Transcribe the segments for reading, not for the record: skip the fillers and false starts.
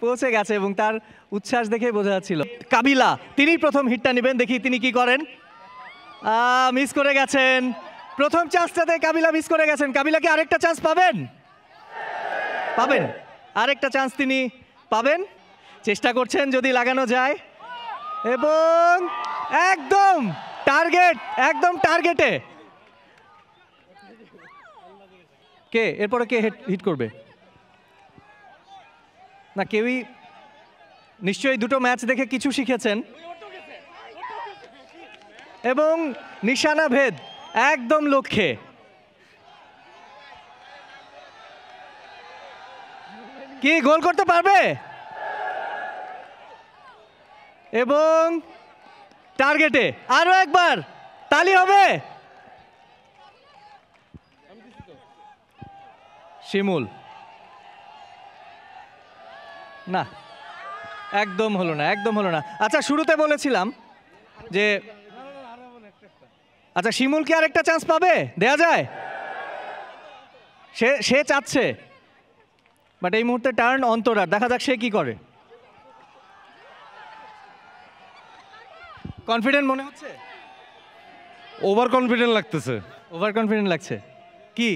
পৌঁছে গেছে এবং তার উচ্ছ্বাস দেখে বোঝা যাচ্ছিল। কাবিলা তিনি প্রথম হিটটা নেবেন, দেখি তিনি কি করেন। মিস করে গেছেন প্রথম চান্সটাতে, কাবিলা মিস করে গেছেন। কাবিলা কি আরেকটা চান্স পাবেন? আরেকটা চান্স তিনি পাবেন, চেষ্টা করছেন যদি লাগানো যায় এবং একদম টার্গেটে। এরপরে কে হিট করবে? না, কেউই নিশ্চয়ই দুটো ম্যাচ দেখে কিছু শিখেছেন এবং নিশানা ভেদ একদম লক্ষ্যে। কি গোল করতে পারবে? এবং টার্গেটে আরো একবার তালি হবে। শিমুল না, একদম হলো না। আচ্ছা, শুরুতে বলেছিলাম যে আচ্ছা শিমুল কি আরেকটা চান্স পাবে? দেয়া যায়? সে চাচ্ছে, বাট এই মুহূর্তে টার্ন অন্তরার। দেখা যাক সে কি করে। কনফিডেন্ট মনে হচ্ছে? ওভার কনফিডেন্ট লাগছে। কি?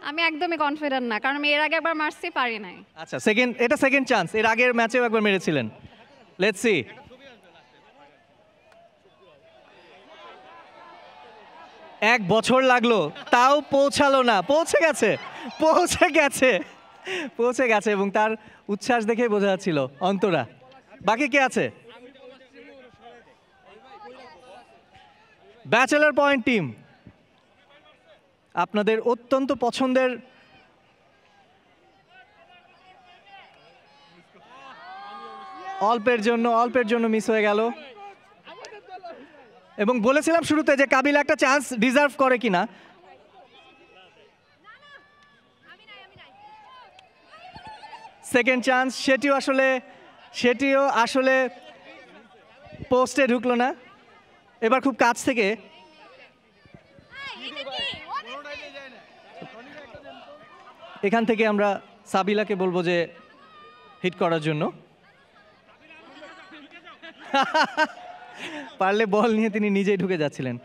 আমি একদমই কনফিডেন্ট না, কারণ আমি এর আগে একবার মারছি, পারি নাই। আচ্ছা, এটা সেকেন্ড চান্স। এর আগের ম্যাচেও একবার মেরেছিলেন। Let's see. এক বছর লাগলো, তাও পৌঁছালো না। পৌঁছে গেছে এবং তার উচ্ছ্বাস দেখে বোঝা যাচ্ছিল। অন্তরা, বাকি কে আছে? ব্যাচেলর পয়েন্ট টিম, আপনাদের অত্যন্ত পছন্দের অল্পের জন্য মিস হয়ে গেল। এবং বলেছিলাম শুরুতে যে কাবিলা একটা চান্স ডিজার্ভ করে কিনা। সেকেন্ড চান্স, সেটিও আসলে পোস্টে ঢুকলো না। এবার খুব কাছ থেকে এখান থেকে আমরা সাবিলাকে বলবো যে হিট করার জন্য। পারলে বল নিয়ে তিনি নিজেই ঢুকে যাচ্ছিলেন।